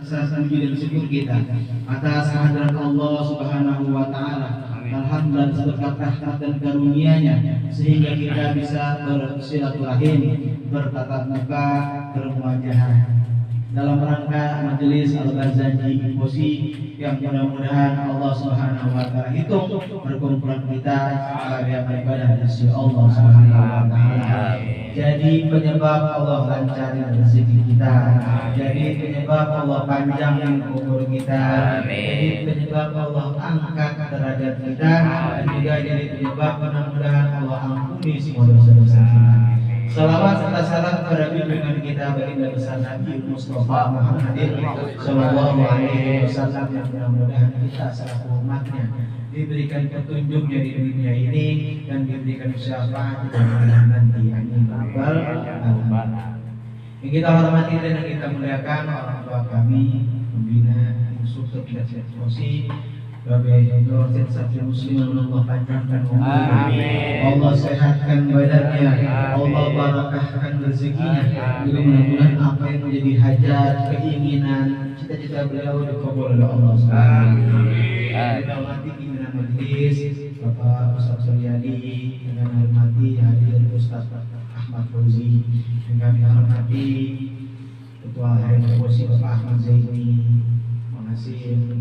rasa puji dan syukur kita atas kehadiran Allah Subhanahu wa taala. Alhamdulillah berkat rahmat dan karunia-Nya sehingga kita bisa bersilaturahim, bertatap muka, bermuajahah dalam rangka majelis Al-Barzanji Posi yang mudah-mudahan Allah Subhanahu wa taala hitung perkumpulan kita sebagai ibadah di sisi Allah Subhanahu wa taala. Jadi penyebab Allah lancarin rezeki kita, jadi penyebab Allah panjangin umur kita, jadi penyebab Allah angkat derajat kita, dan juga jadi penyebab mudah-mudahan Allah ampuni semua dosa-dosa kita. Salawat serta salam kepada junjungan kita baginda besar Nabi Mustafa Muhammadin Sallallahu Alaihi Wasallam yang mudah-mudahan kita selaku umatnya diberikan petunjuknya di dunia ini dan diberikan syafaat di akhirat nanti. Amin. Yang kita hormati dan yang kita muliakan orang tua kami, pembina, instruktur dan institusi, Bapak Dosen Safi Muslim, Allah panjangkan umurnya, Allah sehatkan badannya, Allah barakahkan rezekinya. Juga mudah-mudahan apa yang menjadi hajat, keinginan, cita-cita beliau dikabul oleh Allah Subhanahu wa taala. Kita hormati pimpinan majelis Bapak Ustaz Suryadi, dengan hormati hadir Ustaz Ahmad Fauzi, dengan hormati Ketua Harian Posi Bapak Ahmad Zaini, mengasih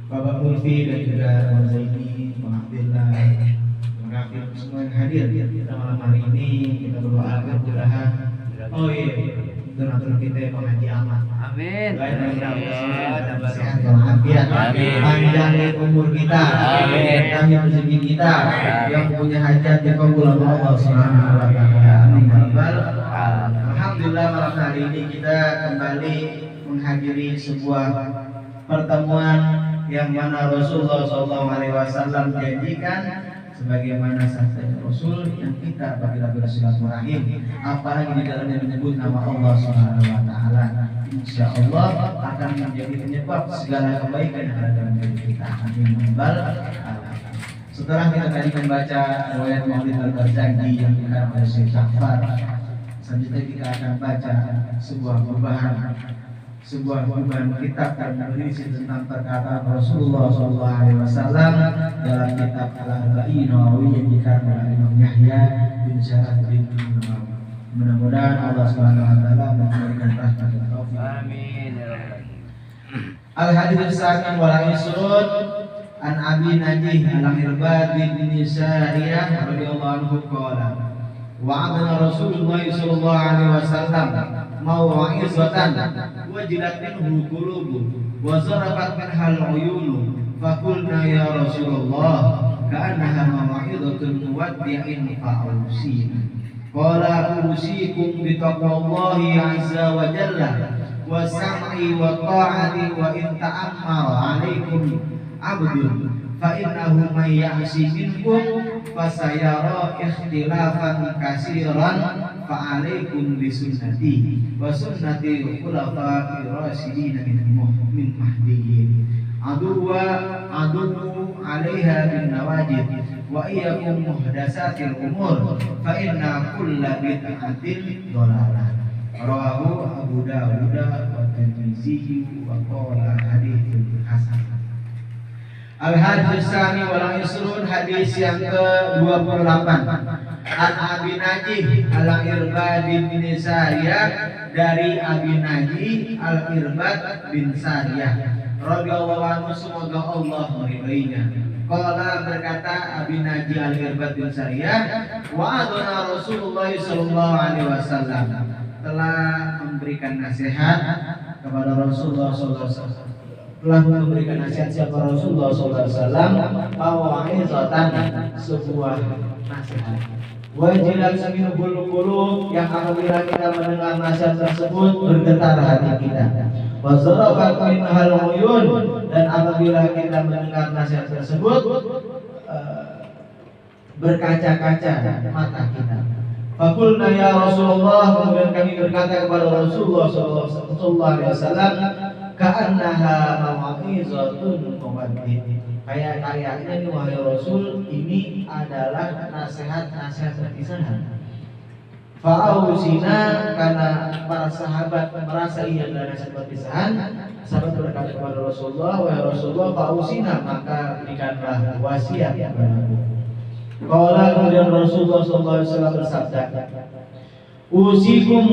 Bapak Mulfi dan juga Bapak Zaini, Bang Abdillah, Bang Rafiq, semua yang hadir pada malam hari ini. Kita berdoa mudah-mudahan donatur kita Bang Haji Ahmad. Amin. Sehat walafiat. Panjangin umur kita. Panjangin rezeki kita. Yang punya hajat dikabul oleh Allah Subhanahu wa taala. Amin. Alhamdulillah malam hari ini kita kembali menghadiri sebuah pertemuan yang mana Rasulullah SAW janjikan sebagaimana sabda Rasul yang kita apabila bersilaturahim apalagi di dalamnya menyebut nama Allah Subhanahu wa taala, insya Allah akan menjadi penyebab segala kebaikan yang ada dalam hidup kita. Amin. Setelah kita tadi membaca riwayat Maulid Al-Barzanji yang dikarang oleh Syekh Ja'far, selanjutnya kita akan baca sebuah kitab yang berisi tentang perkataan Rasulullah SAW dalam kitab Al-Arba'in Nawawi yang dikarang oleh Imam Yahya bin Syaraf bin Nawawi. Mudah-mudahan Allah Subhanahu wa taala memberikan rahmat dan taufik. Amin. Al-Hadits As-Sakin wal Isrun an Abi Najih Al-Irbad bin Sariyah radhiyallahu anhu qala wa'adana Rasulullah sallallahu alaihi wasallam mau'izatan wajilat minhu qulubu wa zarafat minhal uyunu faqulna ya Rasulullah ka'annaha mau'izatun muwaddi'in fa'usina qala usikum bi taqwallahi 'azza wa jalla wa sam'i wa ta'ati wa in ta'ammara 'alaikum 'abdun fa innahu may ya'si minkum fasayara ikhtilafan katsiran fa 'alaikum bi sunnati wa sunnati khulafa'ir rasyidin min mahdiyyin adu 'alaiha bin nawajid wa iyyakum muhdatsatil umur fa inna kulla bid'atin dhalalah. Rawahu Abu Dawud wa Tirmidzi wa qala haditsun hasan. Al-Hadits Tsani wal Isrun, hadis yang ke-28. An Abi Najih Al-Irbad bin Sariyah, dari Abi Najih Al-Irbad bin Sariyah radhiyallahu anhu, semoga Allah meridainya. Qala, berkata Abi Najih Al-Irbad bin Sariyah, wa'adana Rasulullah sallallahu alaihi wasallam, telah memberikan nasihat kepada Rasulullah sallallahu alaihi wasallam, telah memberikan nasihat siapa Rasulullah sallallahu alaihi wasallam, mau'izatan, sebuah nasihat. Wajilat minhul qulub, yang apabila kita mendengar nasihat tersebut bergetar hati kita. Wa zarafat minhal uyun, dan apabila kita mendengar nasihat tersebut berkaca-kaca mata kita. Faqulna ya Rasulullah, kemudian kami berkata kepada Rasulullah sallallahu alaihi wasallam, ka'annaha mau'izatun muwaddi', kayaknya nih wahai Rasul, ini adalah nasihat perpisahan. Fa'ausina, karena para sahabat merasa ini adalah nasihat perpisahan, sahabat berkata kepada Rasulullah, wahai Rasulullah, fa'ausina, maka berikanlah wasiat kepadaku. Qala, kemudian Rasulullah SAW bersabda, usikum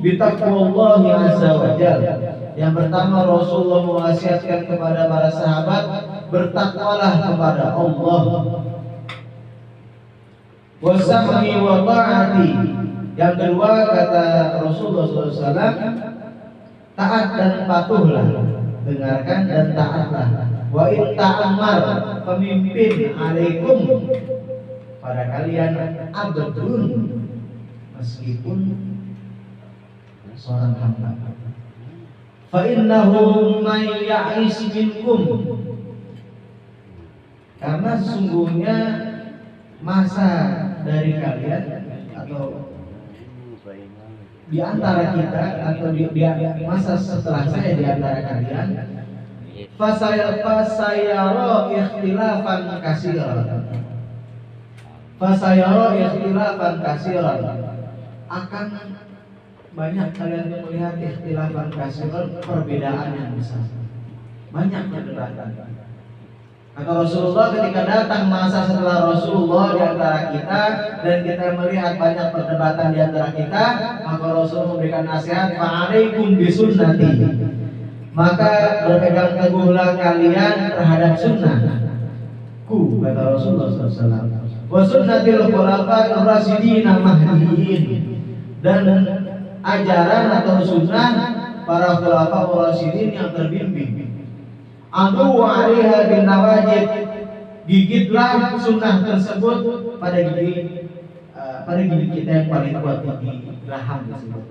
bitaqwallahi azza wa jalla. Yang pertama Rasulullah mewasiatkan kepada para sahabat, bertakwalah kepada Allah. Wasam'i wa ta'ati. Yang kedua kata Rasulullah SAW, taat dan patuhlah, dengarkan dan taatlah. Wa in ta'ammar, pemimpin alaikum, pada kalian abdun, meskipun seorang hamba. Fa innahu may ya'is minkum, karena sesungguhnya masa dari kalian atau di antara kita atau di masa setelah saya di antara kalian, fasayara ikhtilafan katsiran, akan banyak kalian melihat ikhtilafan katsiran, perbedaan yang besar, banyak perdebatan. Kata Rasulullah, ketika datang masa setelah Rasulullah di antara kita dan kita melihat banyak perdebatan di antara kita, maka Rasul memberikan nasihat, fa'alaikum bisunnati, maka berpegang teguhlah kalian terhadap sunnahku, kata Rasulullah SAW. Wa sunnatil khulafa'ir rasyidin al-mahdiyyin, dan ajaran atau sunnah para khulafa'ur rasyidin yang terbimbing. Adu 'alaiha bin nawajid, gigitlah sunnah tersebut pada gigi kita yang paling kuat, di rahang tersebut,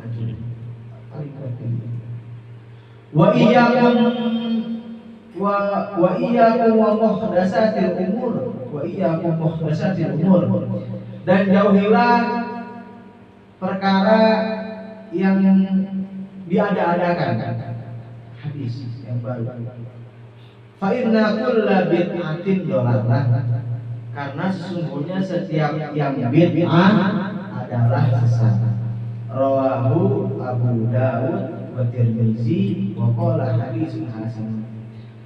paling kuat. Wa iyyakum wa muhdatsatil umur, dan jauhilah perkara yang diada-adakan, hadis yang baru. Fa inna kulla bid'atin dhalalah, karena sesungguhnya setiap yang bid'ah adalah sesat. Rawahu Abu Dawud wa Tirmizi wa qala hadisun hasan.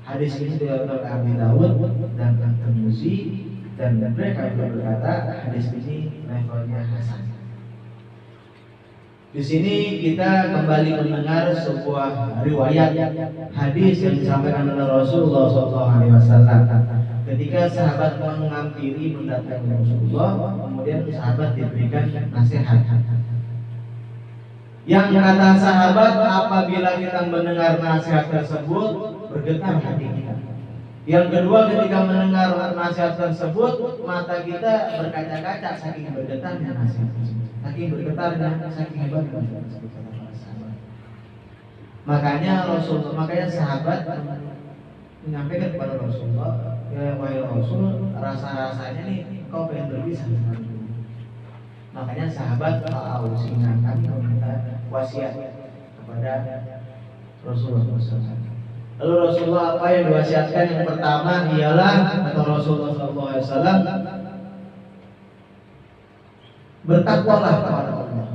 Hadis ini diriwayatkan Abu Dawud dan Tirmizi, dan mereka berkata hadis ini levelnya hasan. Di sini kita kembali mendengar sebuah riwayat hadis yang disampaikan oleh Rasulullah SAW. Ketika sahabat menghampiri mendatangi Rasulullah, kemudian sahabat diberikan nasihat. Yang kata sahabat, apabila kita mendengar nasihat tersebut, bergetar hati kita. Yang kedua, ketika mendengar nasihat tersebut, mata kita berkaca-kaca saking bergetarnya nasihat tersebut. Saking bergetarnya, saking hebatnya. Makanya sahabat menyampaikan kepada Rasulullah, ya wahai Rasul, rasa-rasanya nih kau pengen berpisah dengan aku. Makanya sahabat ausina, kami meminta wasiat kepada Rasulullah SAW. Lalu Rasulullah apa yang diwasiatkan? Yang pertama ialah, kata Rasulullah SAW, bertakwalah kepada Allah.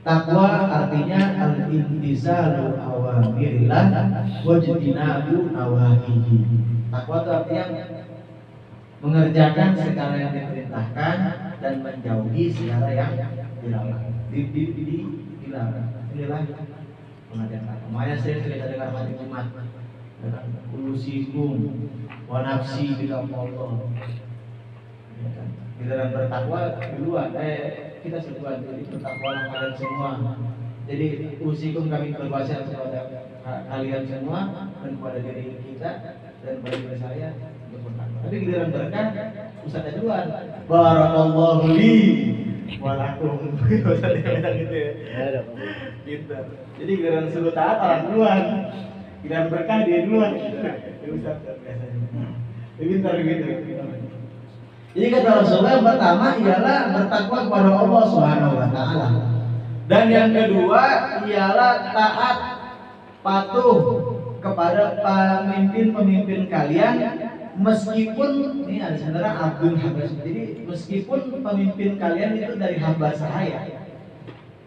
Takwa artinya al-imtisalu awamirillah wajtinabu nawahihi. Takwa itu artinya mengerjakan segala yang diperintahkan dan menjauhi segala yang dilarang. Dilarang. Inilah pengajaran. Makanya sering kita dengar hari Jumat, ulusikum wa nafsi bila Allah. Giliran bertakwa duluan, kita sebuah, jadi bertakwalah kalian semua. Jadi usikum, kami berwasiat kepada kalian semua dan kepada diri kita dan kepada diri saya untuk bertakwa. Tapi giliran berkah, Ustaz duluan. Barakallahu li wa lakum. Ustaz bilang gitu ya. Pintar. Jadi giliran suruh taat orang duluan. Giliran berkah dia duluan. Ustaz biasanya. Pintar gitu. Jadi kata Rasulullah, yang pertama ialah bertakwa kepada Allah Subhanahu wa taala. Dan yang kedua ialah taat patuh kepada pemimpin-pemimpin kalian meskipun ini ada saudara Abdul Habas, jadi meskipun pemimpin kalian itu dari hamba sahaya.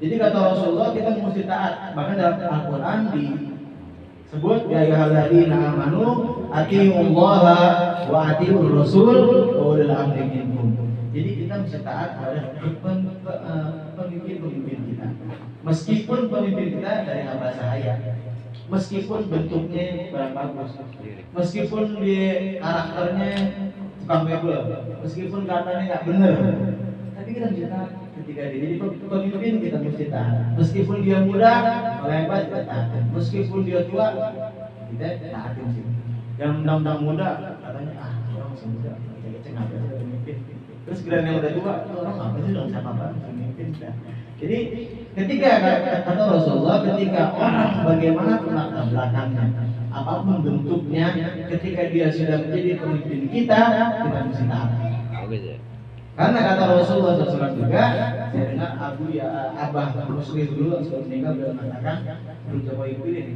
Jadi kata Rasulullah kita mesti taat. Bahkan dalam Al-Quran disebut ya ayyuhalladzina amanu atiiullaha wa atiiur rasul wa ulil amri minkum. Jadi kita mesti taat pada pemimpin kita. Meskipun pemimpin kita dari hamba sahaya, meskipun bentuknya kurang bagus, meskipun dia karakternya tukang mebel, meskipun katanya nggak bener, tapi kita mesti taat ketika dia jadi pemimpin. Kita mesti taat meskipun dia muda, melebat kita taat, meskipun dia tua kita taatin sih. Yang undang-undang muda katanya orang masih muda, cek apa sih pemimpin, terus kira yang udah tua orang apa sih dong sama apa pemimpin. Jadi ketika kata Rasulullah, ketika orang bagaimana latar belakangnya, apapun bentuknya, ketika dia sudah menjadi pemimpin kita mesti taat. Karena kata Rasulullah SAW juga, saya dengar Abah Muslim dulu sebelum meninggal beliau mengatakan, belum coba ikutin,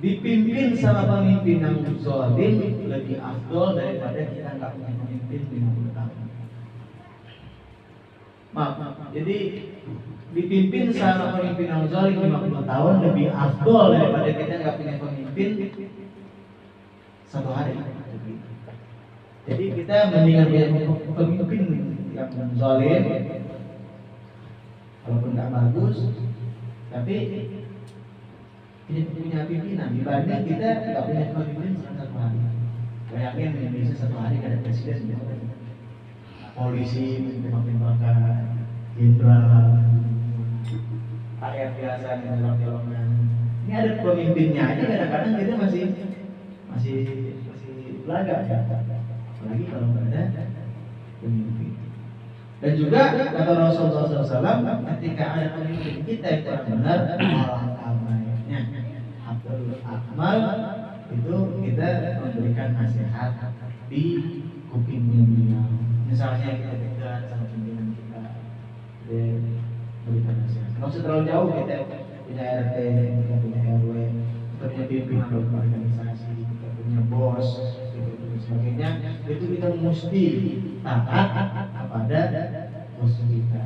dipimpin sama pemimpin yang zalim lebih afdol daripada kita nggak punya pemimpin 50 tahun. Maaf, jadi dipimpin sama pemimpin yang zalim 50 tahun lebih afdol daripada kita nggak punya pemimpin 1 hari. Jadi kita mendingan punya pemimpin yang zalim, walaupun nggak bagus, tapi kita punya pimpinan dibanding kita nggak punya pemimpin selama 1 hari. Bayangin Indonesia 1 hari ada presiden, polisi, tembak-tembakan, jenderal, rakyat biasa yang nyolong-nyolongan. Ini ada pemimpinnya aja, kadang-kadang kita masih belaga ya. Apalagi kalau nggak ada pemimpin. Dan juga kata Rasulullah SAW, ketika ada pemimpin kita yang kurang benar, amal-amalnya Abdul Akmal itu kita memberikan nasihat di kupingnya beliau. Misalnya kita dekat sama pimpinan kita, dia berikan nasihat. Nggak usah terlalu jauh, kita punya RT, kita punya RW, kita punya pimpinan organisasi, kita punya bos, dan sebagainya. Itu kita mesti taat kepada bos kita,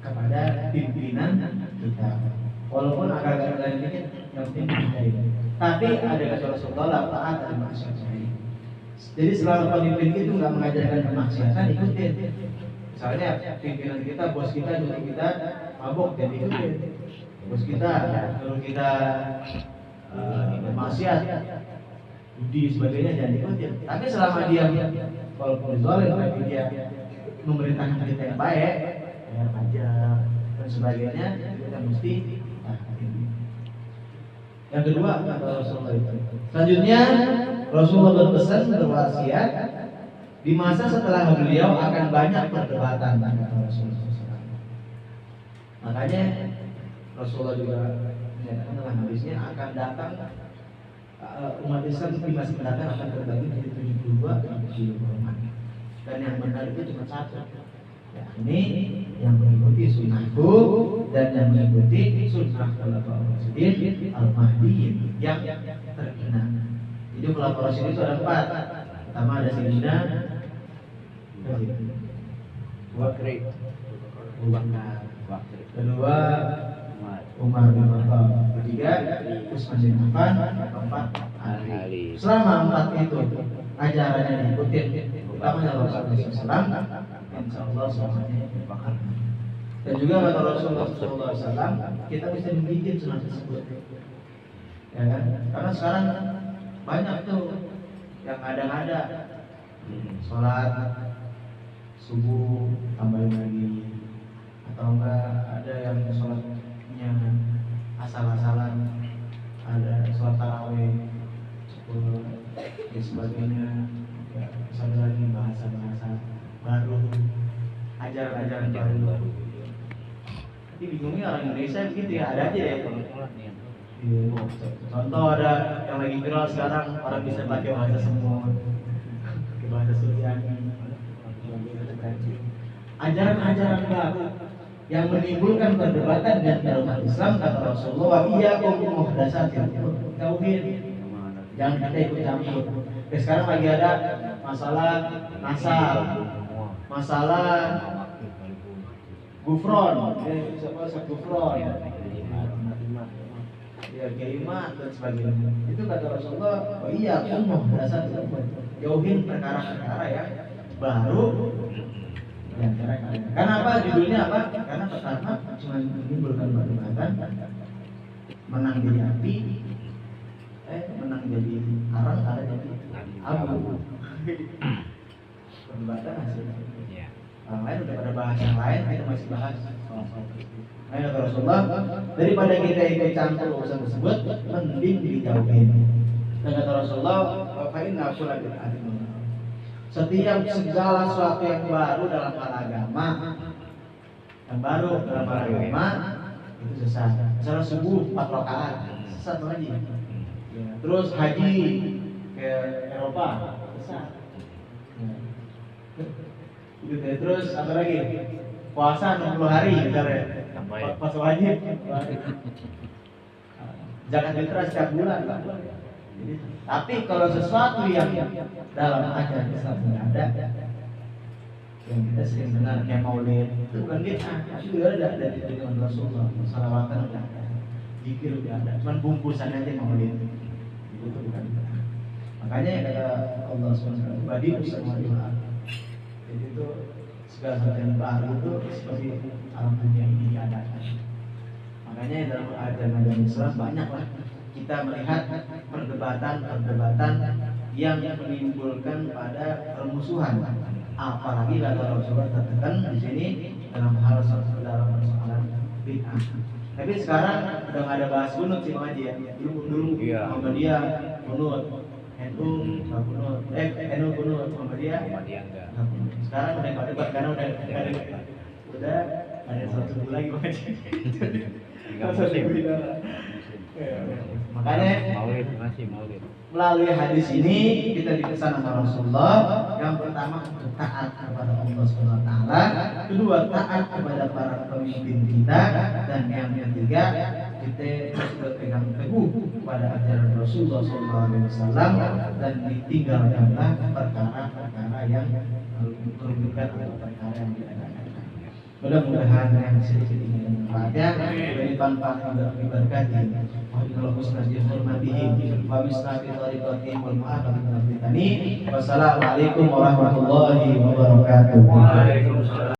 kepada pimpinan kita. Walaupun agak-agak lain dikit, yang penting kita itu. Tapi ada kata Rasulullah, taat dan maksiat. Jadi selama pemimpin itu nggak mengajarkan kemaksiatan, ikutin. Misalnya pimpinan kita, bos kita, dulu kita mabok, jadi ikutin. Bos kita, kalau kita bermaksiat, judi sebagainya, jangan ikutin. Tapi selama dia walaupun zalim, tapi dia memerintahkan kita yang baik, bayar pajak dan sebagainya, kita mesti taati. Yang kedua kata Rasulullah itu. Selanjutnya Rasulullah berpesan, berwasiat, di masa setelah beliau akan banyak perdebatan, kata Rasulullah SAW. Makanya Rasulullah juga menyatakan dalam hadisnya akan datang umat Islam di masa mendatang akan terbagi menjadi 72 golongan. Dan yang benar itu cuma satu, yakni yang mengikuti sunnahku dan yang mengikuti sunnah khulafaur rasyidin al-mahdiyyin yang terkena. Jadi khulafaur rasyidin itu ada 4. Pertama ada Sayyidina Abu Bakar, kedua Umar bin Khattab, ketiga Utsman bin Affan, keempat Ali. Selama 4 itu ajarannya diikutin, utamanya Rasulullah SAW, insyaallah semuanya bakal. Dan juga kata Rasulullah SAW, kita bisa membuat sunnah tersebut, ya kan? Karena sekarang banyak tuh yang ada sholat subuh tambahin lagi, atau enggak ada yang sholatnya asal-asalan, ada sholat tarawih dan sebagainya. Ya, ada lagi bahasa-bahasa baru, ajaran-ajaran baru. Tapi bingungnya orang Indonesia begitu ya, ada aja ya. Contoh ada yang lagi viral sekarang, orang bisa pakai bahasa semut, pakai bahasa Suryani, ajaran-ajaran baru yang menimbulkan perdebatan di antara umat Islam. Kata Rasulullah, iyyakum muhdatsatil umur, tauhid. Jangan kita ikut campur. Sekarang lagi ada masalah nasal, masalah gufron, siapa gufron, ya kalimat dan sebagainya. Itu kata Rasulullah, oh iya, dasar jauhin perkara-perkara ya baru. Karena apa? Judulnya apa? Karena pertama cuma menimbulkan perdebatan, menang jadi api, menang jadi arang, ada jadi abu. Perdebatan hasilnya. Orang lain udah pada bahas yang lain, kita masih bahas soal-soal itu. Nah, kata Rasulullah, daripada kita ikut campur urusan tersebut, mending dijauhin. Dan kata Rasulullah, "Fa'in aku lagi ada." Setiap segala sesuatu yang baru dalam hal agama, itu sesat. Misalnya subuh 4 rakaat, sesat lagi. Ya. Terus haji ke Eropa, sesat. Gitu ya. Terus apa lagi? Puasa 60 hari, misalnya. Puasa wajib. Zakat fitrah setiap bulan, Pak. Tapi kalau sesuatu yang dalam ajaran Islam tidak ada, yang kita sering dengar kayak maulid, itu bukan bid'ah, itu juga ada di zaman Rasulullah. Salawatan udah ada, zikir udah ada, cuman bungkusan aja maulid. Itu bukan bid'ah. Makanya kata Allah SWT, badi'u samawati. Jadi itu segala sesuatu yang baru itu seperti alam dunia ini diadakan. Makanya dalam ajaran Islam banyak lah kita melihat perdebatan yang menimbulkan pada permusuhan. Apalagi kata Rasulullah tertekan di sini dalam hal dalam persoalan bid'ah. Tapi sekarang udah nggak ada bahas kunut sih Bang Haji ya. Dulu Muhammadiyah kunut, NU nggak kunut, NU kunut, Muhammadiyah enggak. Sekarang udah nggak debat karena udah ada satu lagi Bang Haji. Makanya maulid. Melalui hadis ini kita dipesan sama Rasulullah, yang pertama untuk taat kepada Allah SWT, kedua taat kepada para pemimpin kita, dan yang ketiga kita harus berpegang teguh pada ajaran Rasulullah SAW dan ditinggalkanlah perkara-perkara yang merugikan atau perkara yang diadakan. Mudah-mudahan yang sedikit ini bermanfaat, berlimpah diberkati. Wassalamualaikum warahmatullahi wabarakatuh.